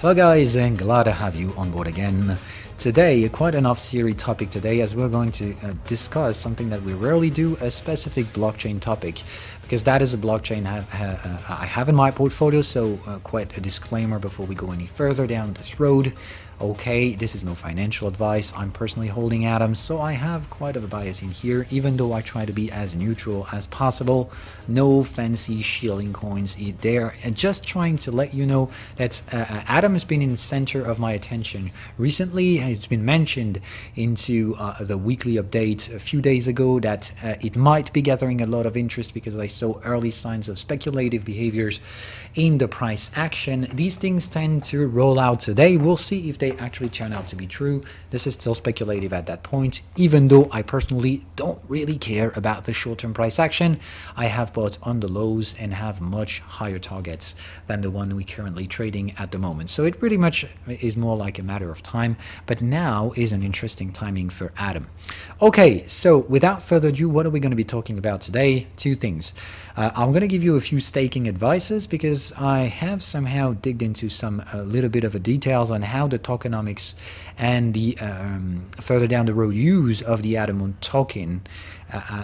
Hello guys, and glad to have you on board again. Today, quite an off-series topic today, as we're going to discuss something that we rarely do, a specific blockchain topic, because that is a blockchain I have in my portfolio, so quite a disclaimer before we go any further down this road. Okay, this is no financial advice. I'm personally holding atoms, so I have quite of a bias in here, even though I try to be as neutral as possible. No fancy shilling coins there, and just trying to let you know that Atom has been in the center of my attention recently. It's been mentioned into the weekly update a few days ago that it might be gathering a lot of interest because I saw early signs of speculative behaviors in the price action. These things tend to roll out today. We'll see if they actually turn out to be true. This is still speculative at that point, even though I personally don't really care about the short-term price action. I have bought on the lows and have much higher targets than the one we're currently trading at the moment. So it pretty much is more like a matter of time, but now is an interesting timing for Atom. Okay, so without further ado, what are we going to be talking about today? Two things. I'm going to give you a few staking advices because I have somehow digged into some little bit of a details on how the tokenomics and the further down the road use of the Atom token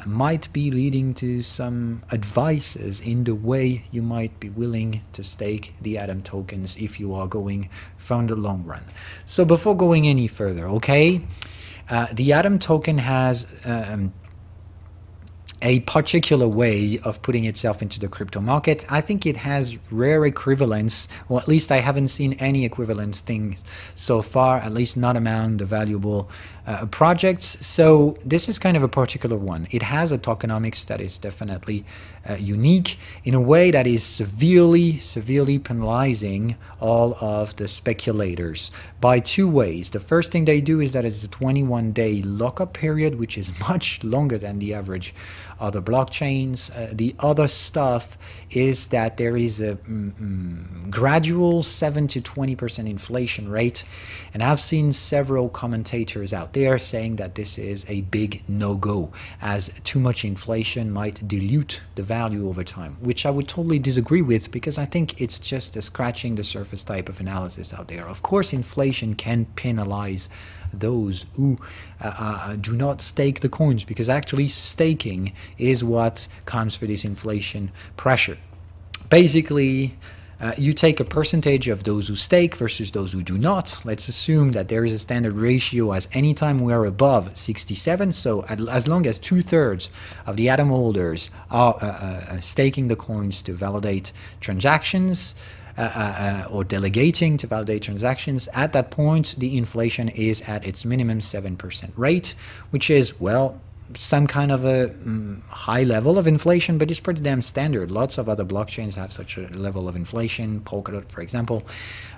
might be leading to some advices in the way you might be willing to stake the Atom tokens if you are going from the long run. So before going any further, okay, the Atom token has a particular way of putting itself into the crypto market. I think it has rare equivalents, or at least I haven't seen any equivalent thing so far, at least not among the valuable projects. So this is kind of a particular one. It has a tokenomics that is definitely unique in a way that is severely penalizing all of the speculators by two ways. The first thing they do is that it's a 21-day lockup period, which is much longer than the average other blockchains. The other stuff is that there is a gradual 7 to 20% inflation rate, and I've seen several commentators out there saying that this is a big no-go, as too much inflation might dilute the value over time, which I would totally disagree with, because I think it's just a scratching the surface type of analysis out there. Of course, inflation can penalize those who do not stake the coins, because actually staking is what comes for this inflation pressure. Basically, you take a percentage of those who stake versus those who do not. Let's assume that there is a standard ratio as anytime we are above 67. So as long as 2/3 of the Atom holders are staking the coins to validate transactions, or delegating to validate transactions, at that point the inflation is at its minimum 7% rate, which is, well, some kind of a high level of inflation, but it's pretty damn standard. Lots of other blockchains have such a level of inflation, Polkadot, for example,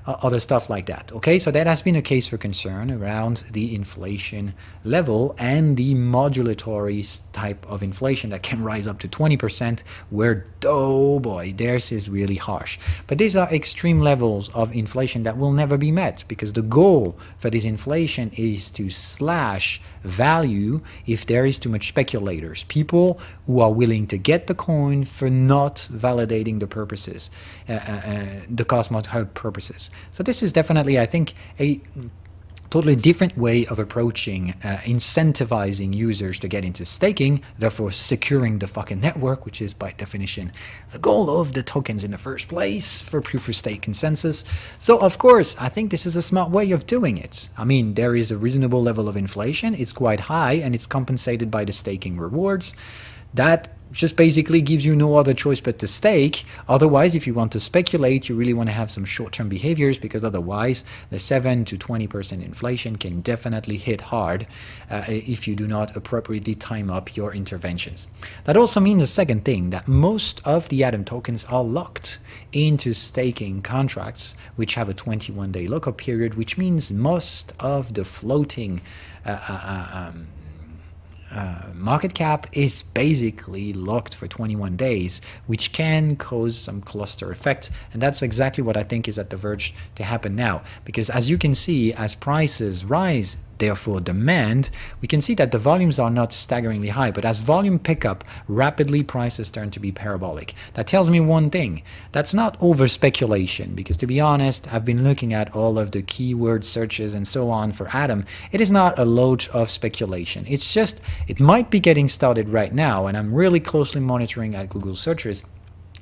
other stuff like that. Okay, so that has been a case for concern around the inflation level and the modulatory type of inflation that can rise up to 20%, where, oh boy, theirs is really harsh. But these are extreme levels of inflation that will never be met, because the goal for this inflation is to slash value if there is too much speculators, people who are willing to get the coin for not validating the purposes, the Cosmos Hub purposes. So this is definitely, I think, a totally different way of approaching incentivizing users to get into staking, therefore securing the fucking network, which is by definition the goal of the tokens in the first place for proof of stake consensus. So of course, I think this is a smart way of doing it. I mean, there is a reasonable level of inflation, it's quite high, and it's compensated by the staking rewards. That just basically gives you no other choice but to stake. Otherwise, if you want to speculate, you really want to have some short-term behaviors, because otherwise the 7 to 20% inflation can definitely hit hard if you do not appropriately time up your interventions. That also means a second thing, that most of the Atom tokens are locked into staking contracts which have a 21-day lockup period, which means most of the floating market cap is basically locked for 21 days, which can cause some cluster effect, and that's exactly what I think is at the verge to happen now. Because as you can see, as prices rise therefore demand, we can see that the volumes are not staggeringly high, but as volume pick up, rapidly prices turn to be parabolic. That tells me one thing, that's not over speculation, because to be honest, I've been looking at all of the keyword searches and so on for Atom. It is not a load of speculation. It's just, it might be getting started right now, and I'm really closely monitoring at Google searches.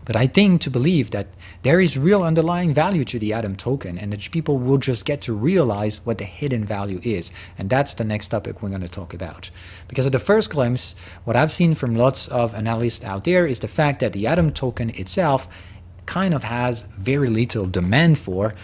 But I think to believe that there is real underlying value to the Atom token, and that people will just get to realize what the hidden value is. And that's the next topic we're going to talk about. Because at the first glimpse, what I've seen from lots of analysts out there is the fact that the Atom token itself kind of has very little demand for,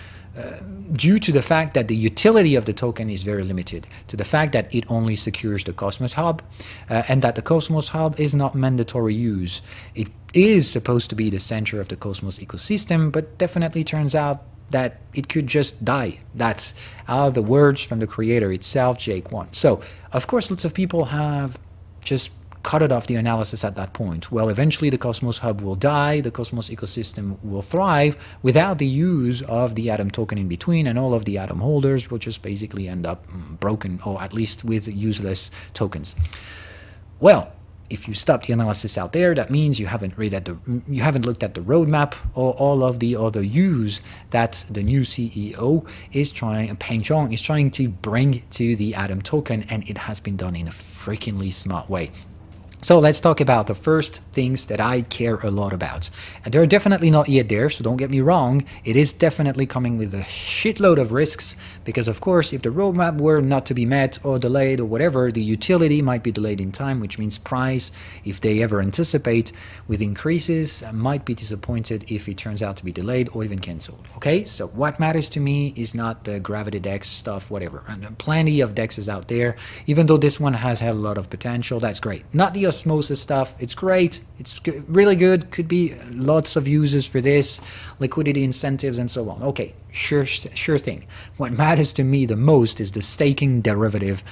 due to the fact that the utility of the token is very limited, to the fact that it only secures the Cosmos Hub, and that the Cosmos Hub is not mandatory use. It is supposed to be the center of the Cosmos ecosystem, but definitely turns out that it could just die. That's the words from the creator itself, Jake One. So, of course, lots of people have just cut it off the analysis at that point. Well, eventually the Cosmos Hub will die, the Cosmos ecosystem will thrive without the use of the Atom token in between, and all of the Atom holders will just basically end up broken, or at least with useless tokens. Well, if you stop the analysis out there, that means you haven't looked at the roadmap or all of the other use that the new CEO is trying, Peng Zhang is trying to bring to the Atom token, and it has been done in a freakingly smart way. So let's talk about the first things that I care a lot about. And they're definitely not yet there, so don't get me wrong. It is definitely coming with a shitload of risks, because of course, if the roadmap were not to be met or delayed or whatever, the utility might be delayed in time, which means price, if they ever anticipate with increases, might be disappointed if it turns out to be delayed or even cancelled. Okay, so what matters to me is not the gravity DEX stuff, whatever. And there are plenty of DEXs out there. Even though this one has had a lot of potential, that's great. Not the osmosis stuff, it's great, it's really good, could be lots of uses for this, liquidity incentives and so on. Okay, sure thing. What matters to me the most is the staking derivative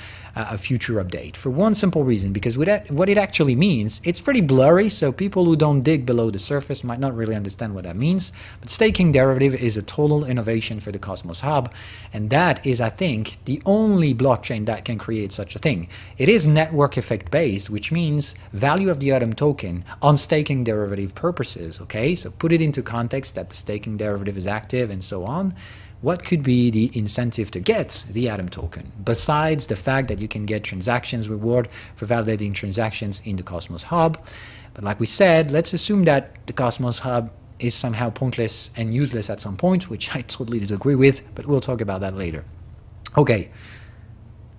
future update, for one simple reason, because what it actually means, it's pretty blurry, so people who don't dig below the surface might not really understand what that means, but staking derivative is a total innovation for the Cosmos Hub, and that is, I think, the only blockchain that can create such a thing. It is network effect based, which means value of the Atom token on staking derivative purposes, okay? So put it into context that the staking derivative is active and so on. What could be the incentive to get the Atom token, besides the fact that you can get transactions reward for validating transactions in the Cosmos Hub? But like we said, let's assume that the Cosmos Hub is somehow pointless and useless at some point, which I totally disagree with, but we'll talk about that later. Okay,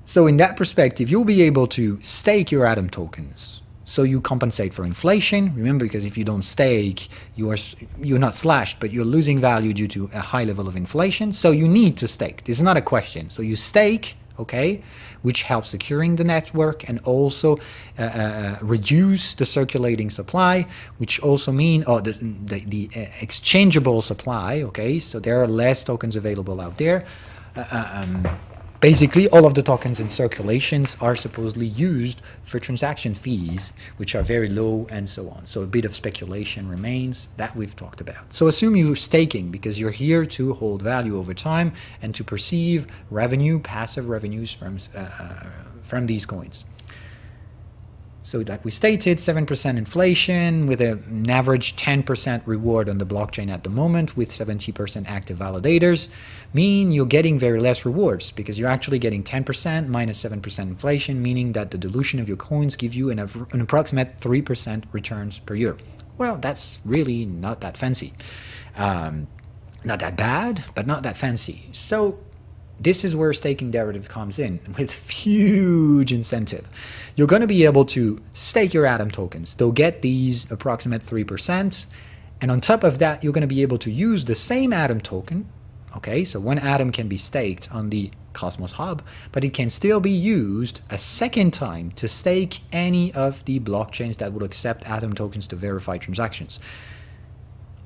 so in that perspective, you'll be able to stake your Atom tokens. So you compensate for inflation. Remember, because if you don't stake, you're not slashed, but you're losing value due to a high level of inflation. So you need to stake. This is not a question. So you stake, okay, which helps securing the network and also reduce the circulating supply, which also mean the exchangeable supply, okay. So there are less tokens available out there. Basically, all of the tokens in circulations are supposedly used for transaction fees, which are very low and so on. So a bit of speculation remains that we've talked about. So assume you're staking because you're here to hold value over time and to perceive revenue, passive revenues from these coins. So like we stated, 7% inflation with an average 10% reward on the blockchain at the moment with 70% active validators mean you're getting very less rewards because you're actually getting 10% minus 7% inflation, meaning that the dilution of your coins give you an approximate 3% returns per year. Well, that's really not that fancy. Not that bad, but not that fancy. So this is where staking derivative comes in with huge incentive. You're going to be able to stake your Atom tokens. They'll get these approximate 3%. And on top of that, you're going to be able to use the same Atom token. Okay, so one Atom can be staked on the Cosmos Hub, but it can still be used a second time to stake any of the blockchains that would accept Atom tokens to verify transactions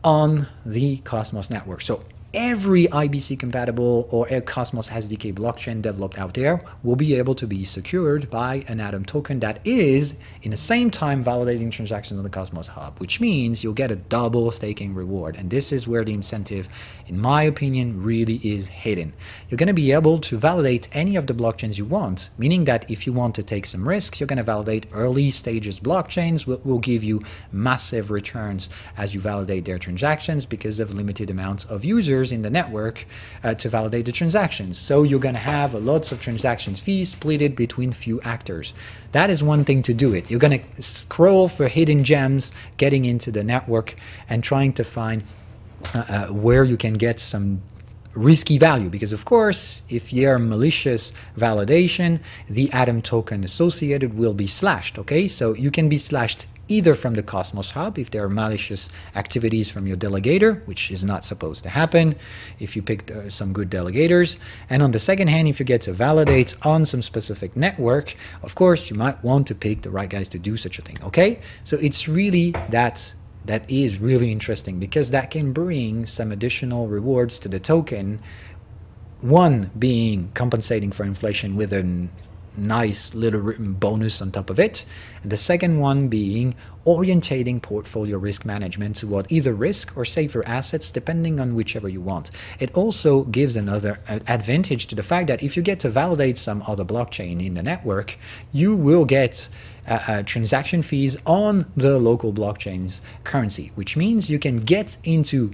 on the Cosmos network. So every IBC compatible or Cosmos SDK blockchain developed out there will be able to be secured by an Atom token that is in the same time validating transactions on the Cosmos Hub, which means you'll get a double staking reward. And this is where the incentive, in my opinion, really is hidden. You're going to be able to validate any of the blockchains you want, meaning that if you want to take some risks, you're going to validate early stages blockchains, will give you massive returns as you validate their transactions because of limited amounts of users in the network to validate the transactions. So you're going to have lots of transactions fees split between few actors. That is one thing to do it. You're going to scroll for hidden gems, getting into the network and trying to find where you can get some risky value, because of course if you're malicious validation, the Atom token associated will be slashed. Okay, so you can be slashed either from the Cosmos Hub if there are malicious activities from your delegator, which is not supposed to happen if you pick some good delegators. And on the second hand, if you get to validate on some specific network, of course you might want to pick the right guys to do such a thing. Okay, so it's really that is really interesting, because that can bring some additional rewards to the token. One being compensating for inflation with a nice little written bonus on top of it, and the second one being orientating portfolio risk management toward either risk or safer assets, depending on whichever you want. It also gives another advantage to the fact that if you get to validate some other blockchain in the network, you will get transaction fees on the local blockchain's currency, which means you can get into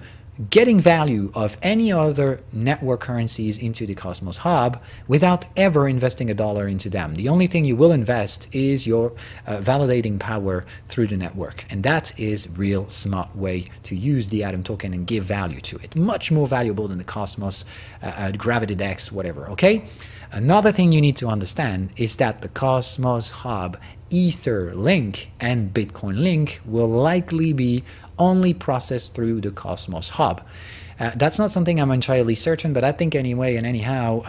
getting value of any other network currencies into the Cosmos Hub without ever investing $1 into them. The only thing you will invest is your validating power through the network, and that is real smart way to use the Atom token and give value to it. Much more valuable than the Cosmos, Gravity Dex, whatever. Okay. Another thing you need to understand is that the Cosmos Hub Ether link and Bitcoin link will likely be only processed through the Cosmos Hub. That's not something I'm entirely certain, but I think anyway and anyhow,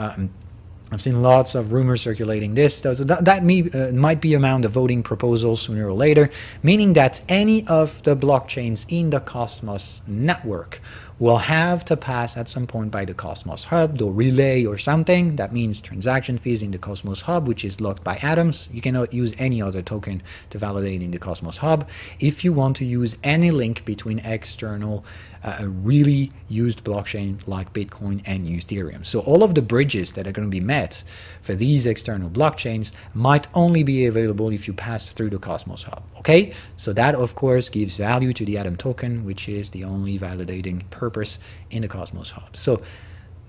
I've seen lots of rumors circulating this. That might be among the voting proposals sooner or later, meaning that any of the blockchains in the Cosmos network will have to pass at some point by the Cosmos Hub, the relay or something. That means transaction fees in the Cosmos Hub, which is locked by atoms. You cannot use any other token to validate in the Cosmos Hub. If you want to use any link between external really used blockchain like Bitcoin and Ethereum. So all of the bridges that are going to be met for these external blockchains might only be available if you pass through the Cosmos Hub. Okay, so that of course gives value to the Atom token, which is the only validating purpose in the Cosmos Hub. So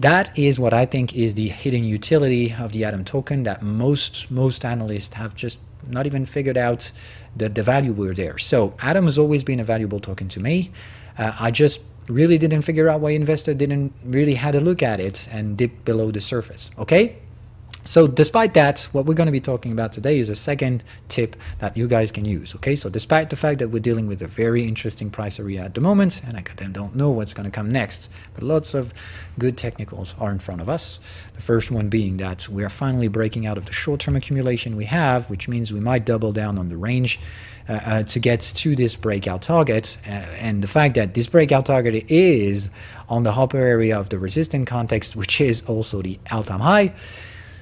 that is what I think is the hidden utility of the Atom token that most analysts have just not even figured out that the value were there. So Atom has always been a valuable token to me. I just really didn't figure out why investors didn't really had a look at it and dip below the surface. Okay, so despite that, what we're going to be talking about today is a second tip that you guys can use. Okay, so despite the fact that we're dealing with a very interesting price area at the moment, and I don't know what's going to come next, but lots of good technicals are in front of us. The first one being that we are finally breaking out of the short-term accumulation we have, which means we might double down on the range to get to this breakout target, and the fact that this breakout target is on the upper area of the resistance context, which is also the all-time high,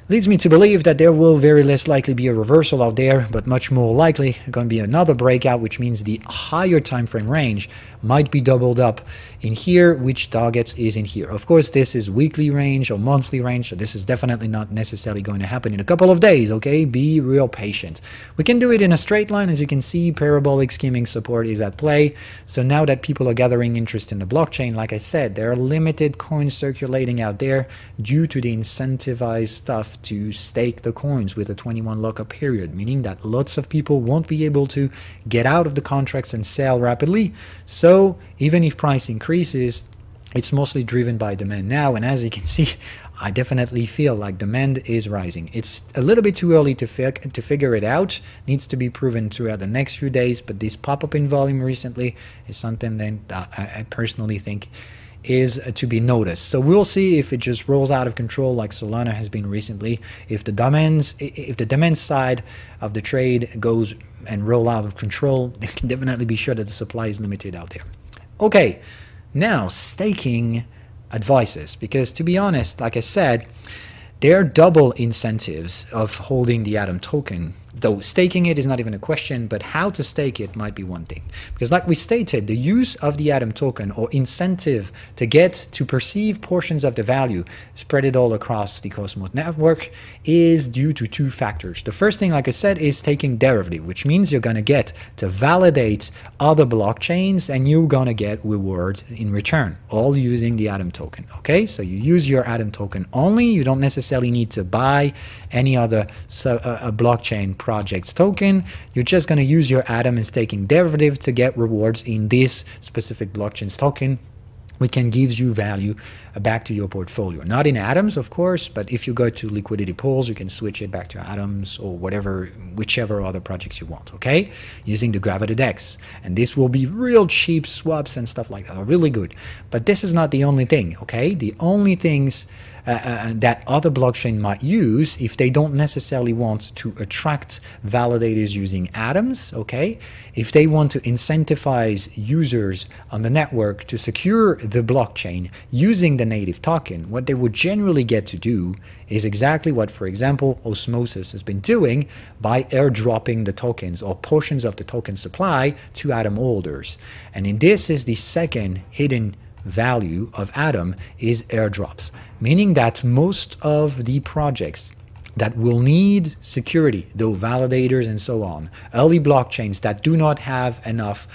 leads me to believe that there will very less likely be a reversal out there, but much more likely going to be another breakout, which means the higher time frame range might be doubled up in here, which target is in here. Of course, this is weekly range or monthly range, so this is definitely not necessarily going to happen in a couple of days. Okay, be real patient. We can do it in a straight line. As you can see, parabolic skimming support is at play. So now that people are gathering interest in the blockchain, like I said, there are limited coins circulating out there due to the incentivized stuff to stake the coins with a 21 lockup period, meaning that lots of people won't be able to get out of the contracts and sell rapidly. So even if price increases, it's mostly driven by demand now, and as you can see, I definitely feel like demand is rising. It's a little bit too early to figure it out. Needs to be proven throughout the next few days, but this pop-up in volume recently is something that I personally think is to be noticed. So we'll see if it just rolls out of control like Solana has been recently. If the demand side of the trade goes and roll out of control, you can definitely be sure that the supply is limited out there. Okay, now staking advices, because to be honest, like I said, there are double incentives of holding the ATOM token. Though staking it is not even a question, but how to stake it might be one thing. Because like we stated, the use of the ATOM token or incentive to get to perceive portions of the value spread all across the Cosmos network is due to two factors. The first thing, like I said, is taking derivative, which means you're going to get to validate other blockchains and you're going to get reward in return, all using the ATOM token. Okay, so you use your ATOM token only. You don't necessarily need to buy any other blockchain project's token. You're just going to use your ATOM and staking derivative to get rewards in this specific blockchain's token, which can give you value back to your portfolio. Not in atoms, of course, but if you go to liquidity pools, you can switch it back to atoms or whatever, whichever other projects you want, okay? Using the Gravity DEX. And this will be real cheap swaps and stuff like that, are really good. But this is not the only thing, okay? The only things that other blockchain might use if they don't necessarily want to attract validators using atoms, okay? If they want to incentivize users on the network to secure the blockchain using the native token, what they would generally get to do is exactly what, for example, Osmosis has been doing by airdropping the tokens or portions of the token supply to ATOM holders. And in this is the second hidden value of ATOM is airdrops, meaning that most of the projects that will need security, though validators and so on, early blockchains that do not have enough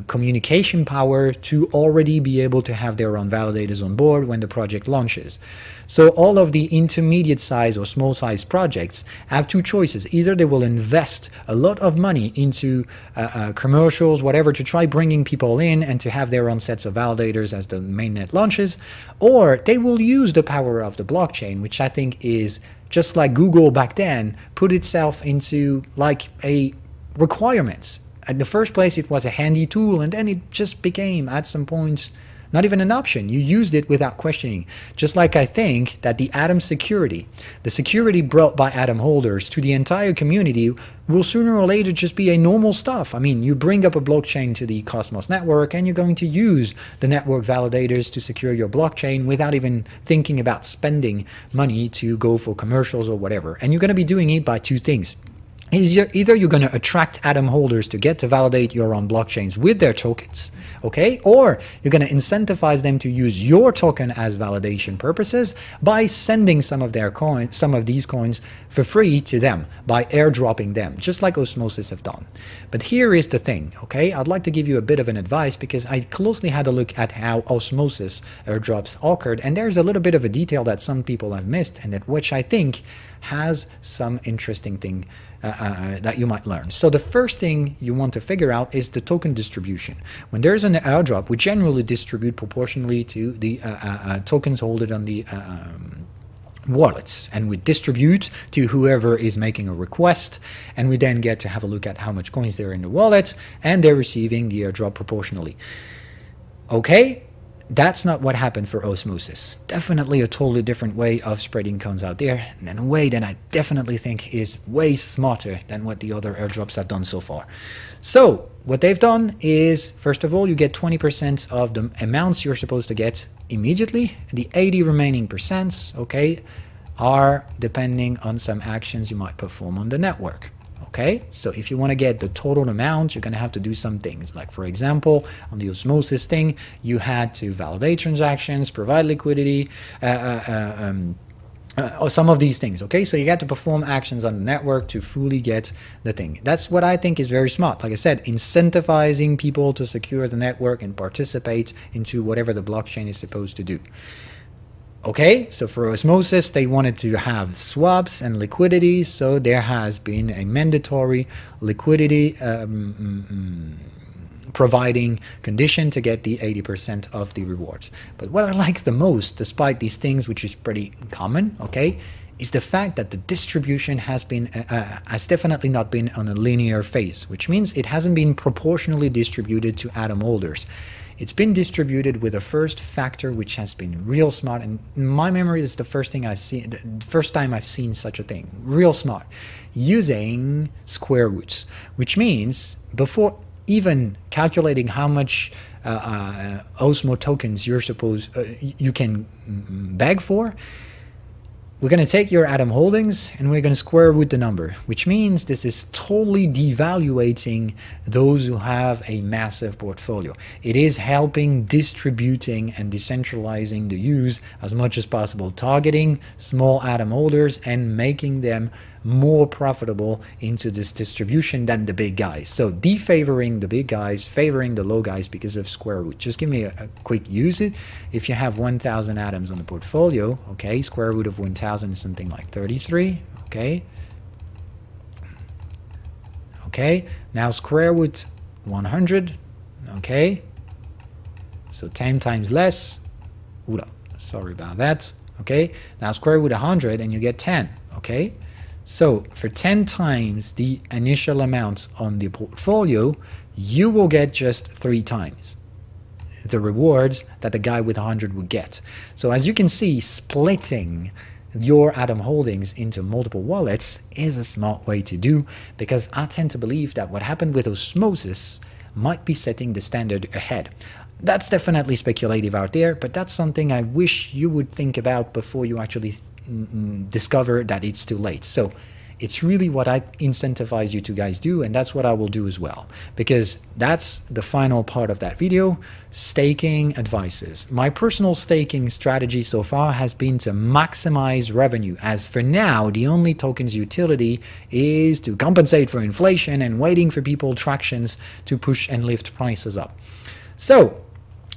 communication power to already be able to have their own validators on board when the project launches. So all of the intermediate size or small size projects have two choices. Either they will invest a lot of money into commercials, whatever, to try bringing people in and to have their own sets of validators as the mainnet launches, or they will use the power of the blockchain, which I think is just like Google back then put itself into like a requirements. In the first place, it was a handy tool, and then it just became, at some point, not even an option. You used it without questioning. Just like I think that the ATOM security, the security brought by ATOM holders to the entire community will sooner or later just be a normal stuff. I mean, you bring up a blockchain to the Cosmos network, and you're going to use the network validators to secure your blockchain without even thinking about spending money to go for commercials or whatever. And you're going to be doing it by two things. Either you're going to attract ATOM holders to get to validate your own blockchains with their tokens, okay? Or you're going to incentivize them to use your token as validation purposes by sending some of their coins, some of these coins for free to them by airdropping them, just like Osmosis have done. But here is the thing, okay? I'd like to give you a bit of an advice because I closely had a look at how Osmosis airdrops occurred, and there's a little bit of a detail that some people have missed, and that which I think has some interesting thing that you might learn. So the first thing you want to figure out is the token distribution. When there's an airdrop, we generally distribute proportionally to the tokens holded on the wallets, and we distribute to whoever is making a request, and we then get to have a look at how much coins there are in the wallet, and they're receiving the airdrop proportionally. Okay? That's not what happened for Osmosis. Definitely a totally different way of spreading coins out there, and a way that I definitely think is way smarter than what the other airdrops have done so far. So what they've done is, first of all, you get 20% of the amounts you're supposed to get immediately. The 80 remaining percents, okay, are depending on some actions you might perform on the network. Okay, so if you want to get the total amount, you're going to have to do some things. Like, for example, on the Osmosis thing, you had to validate transactions, provide liquidity, or some of these things. Okay, so you got to perform actions on the network to fully get the thing. That's what I think is very smart. Like I said, incentivizing people to secure the network and participate into whatever the blockchain is supposed to do. Okay, so for Osmosis, they wanted to have swaps and liquidity, so there has been a mandatory liquidity providing condition to get the 80% of the rewards. But what I like the most, despite these things, which is pretty common, okay, is the fact that the distribution has definitely not been on a linear phase, which means it hasn't been proportionally distributed to ATOM holders. It's been distributed with a first factor which has been real smart, and in my memory it's the first thing I've seen, the first time I've seen such a thing, real smart, using square roots, which means before even calculating how much Osmo tokens you can beg for, we're going to take your Atom holdings and we're going to square root the number, which means this is totally devaluating those who have a massive portfolio. It is helping distributing and decentralizing the use as much as possible, targeting small Atom holders and making them more profitable into this distribution than the big guys. So defavoring the big guys, favoring the low guys because of square root. Just give me a quick use it. If you have 1,000 atoms on the portfolio, okay, square root of 1,000 is something like 33, okay. Okay, now square root 100, okay. So 10 times less, ooh, sorry about that, okay. Now square root 100 and you get 10, okay. So for 10 times the initial amount on the portfolio, you will get just 3 times the rewards that the guy with 100 would get. So as you can see, splitting your Atom holdings into multiple wallets is a smart way to do, because I tend to believe that what happened with osmosis might be setting the standard ahead. That's definitely speculative out there, but that's something I wish you would think about before you actually discover that it's too late. So it's really what I incentivize you to guys do, and that's what I will do as well, because that's the final part of that video. Staking advices. My personal staking strategy so far has been to maximize revenue, as for now the only token's utility is to compensate for inflation and waiting for people tractions to push and lift prices up. So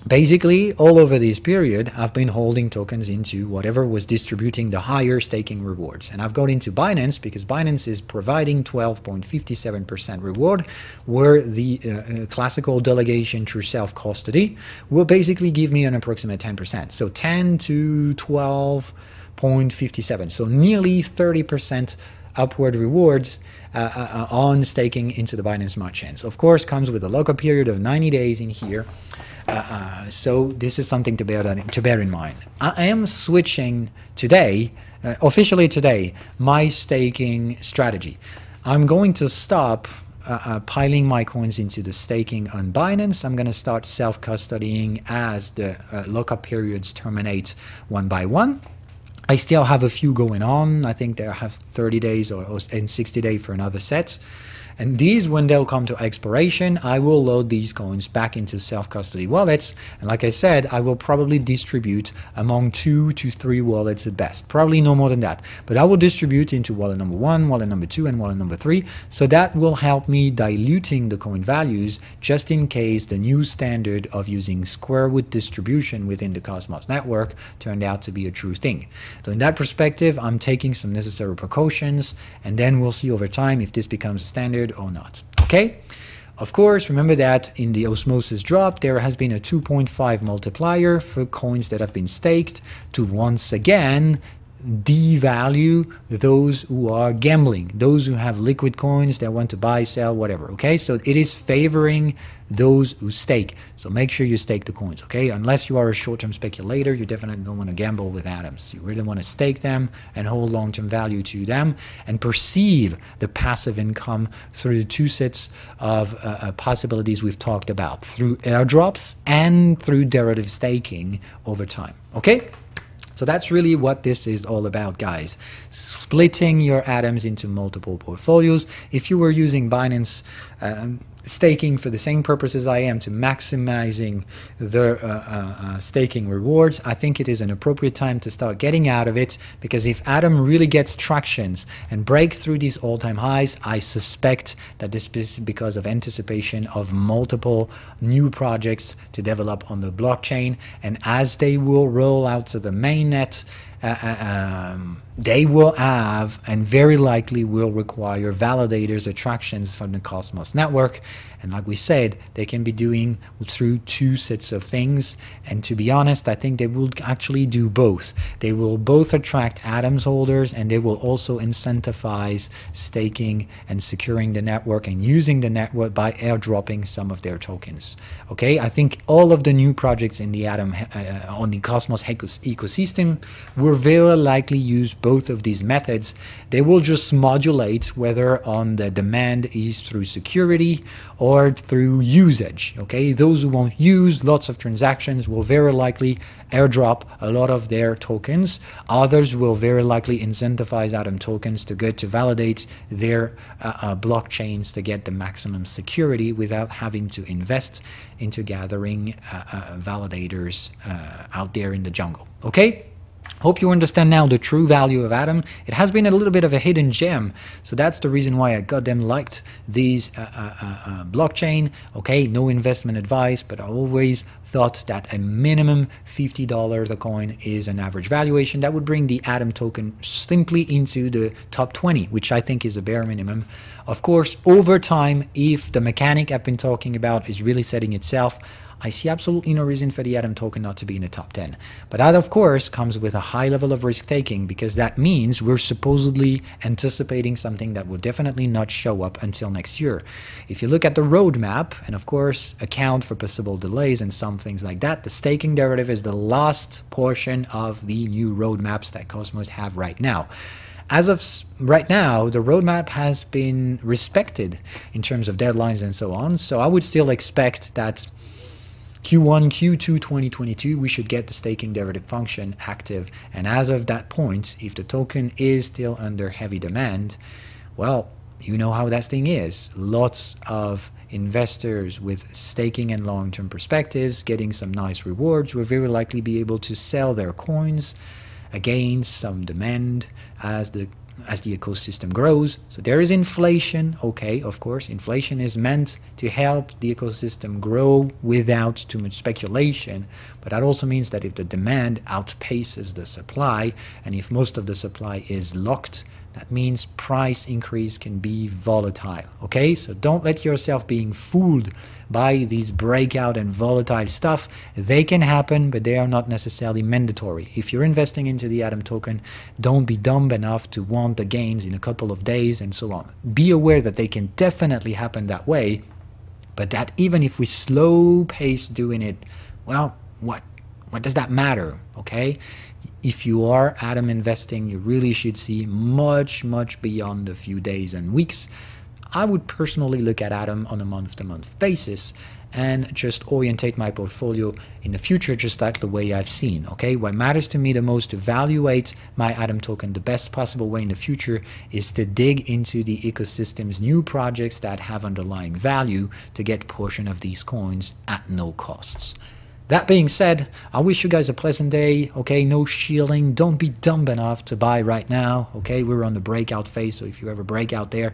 basically, all over this period, I've been holding tokens into whatever was distributing the higher staking rewards. And I've got into Binance because Binance is providing 12.57% reward, where the classical delegation through self-custody will basically give me an approximate 10%. So 10 to 12.57. So nearly 30% upward rewards on staking into the Binance Smart Chains. Of course, comes with a lockup period of 90 days in here. So this is something to bear in mind. I am switching today, officially today, my staking strategy. I'm going to stop piling my coins into the staking on Binance. I'm going to start self-custodying as the lockup periods terminate one by one. I still have a few going on. I think they have 30 days and 60 days for another set. And these, when they'll come to expiration, I will load these coins back into self-custody wallets. And like I said, I will probably distribute among 2 to 3 wallets at best. Probably no more than that. But I will distribute into wallet number 1, wallet number 2, and wallet number 3. So that will help me diluting the coin values just in case the new standard of using square root distribution within the Cosmos network turned out to be a true thing. So in that perspective, I'm taking some necessary precautions, and then we'll see over time if this becomes a standard or not. Okay, of course, remember that in the osmosis drop there has been a 2.5 multiplier for coins that have been staked to once again devalue those who are gambling, those who have liquid coins that want to buy, sell, whatever. Okay, so it is favoring those who stake. So make sure you stake the coins. Okay, unless you are a short-term speculator, you definitely don't want to gamble with atoms. You really want to stake them and hold long-term value to them and perceive the passive income through the 2 sets of possibilities we've talked about, through airdrops and through derivative staking over time. Okay, so that's really what this is all about, guys. Splitting your atoms into multiple portfolios. If you were using Binance staking for the same purpose as I am, to maximizing the staking rewards, I think it is an appropriate time to start getting out of it, because if Atom really gets tractions and break through these all-time highs, I suspect that this is because of anticipation of multiple new projects to develop on the blockchain, and as they will roll out to the mainnet, they will have and very likely will require validators, attractions from the Cosmos network. And like we said, they can be doing through 2 sets of things. And to be honest, I think they will actually do both. They will both attract Atoms holders, and they will also incentivize staking and securing the network and using the network by airdropping some of their tokens. Okay, I think all of the new projects in the Atom on the Cosmos ecosystem will will very likely use both of these methods. They will just modulate whether on the demand is through security or through usage. Okay, those who won't use lots of transactions will very likely airdrop a lot of their tokens. Others will very likely incentivize Atom tokens to go to validate their blockchains to get the maximum security without having to invest into gathering validators out there in the jungle. Okay? Hope you understand now the true value of Atom. It has been a little bit of a hidden gem, so that's the reason why I goddamn liked these blockchain. Okay, no investment advice, but I always thought that a minimum $50 a coin is an average valuation. That would bring the Atom token simply into the top 20, which I think is a bare minimum. Of course, over time, if the mechanic I've been talking about is really setting itself, I see absolutely no reason for the Atom token not to be in the top 10. But that, of course, comes with a high level of risk-taking, because that means we're supposedly anticipating something that will definitely not show up until next year. If you look at the roadmap, and of course account for possible delays and some things like that, the staking derivative is the last portion of the new roadmaps that Cosmos have right now. As of right now, the roadmap has been respected in terms of deadlines and so on, so I would still expect that Q1, Q2 2022, we should get the staking derivative function active. And as of that point, if the token is still under heavy demand, well, you know how that thing is. Lots of investors with staking and long-term perspectives getting some nice rewards will very likely be able to sell their coins against some demand as the ecosystem grows. So there is inflation. Okay, of course, inflation is meant to help the ecosystem grow without too much speculation, but that also means that if the demand outpaces the supply, and if most of the supply is locked, that means price increase can be volatile. Okay, so don't let yourself being fooled by these breakout and volatile stuff. They can happen, but they are not necessarily mandatory. If you're investing into the Atom token, don't be dumb enough to want the gains in a couple of days and so on. Be aware that they can definitely happen that way, but that even if we slow pace doing it, well, what does that matter? Okay, if you are Atom investing, you really should see much beyond a few days and weeks. I would personally look at Atom on a month-to-month basis and just orientate my portfolio in the future just like the way I've seen. Okay, what matters to me the most to evaluate my Atom token the best possible way in the future is to dig into the ecosystem's new projects that have underlying value to get a portion of these coins at no costs. That being said, I wish you guys a pleasant day. Okay, no shilling. Don't be dumb enough to buy right now. Okay, we're on the breakout phase, so if you ever break out there,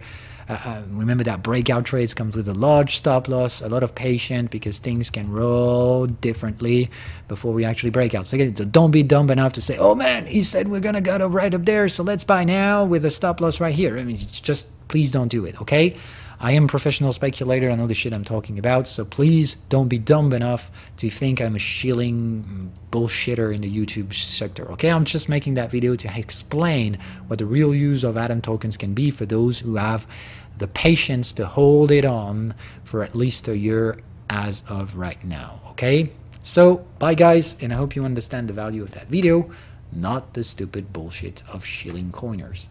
remember that breakout trades comes with a large stop loss, a lot of patience, because things can roll differently before we actually break out. So don't be dumb enough to say, oh man, he said we're gonna go right up there, so let's buy now with a stop loss right here. I mean, just please don't do it. Okay, I am a professional speculator. I know the shit I'm talking about, so please don't be dumb enough to think I'm a shilling bullshitter in the YouTube sector. Okay, I'm just making that video to explain what the real use of Atom tokens can be for those who have the patience to hold it on for at least a year as of right now. Okay, so bye guys, and I hope you understand the value of that video, not the stupid bullshit of shilling coiners.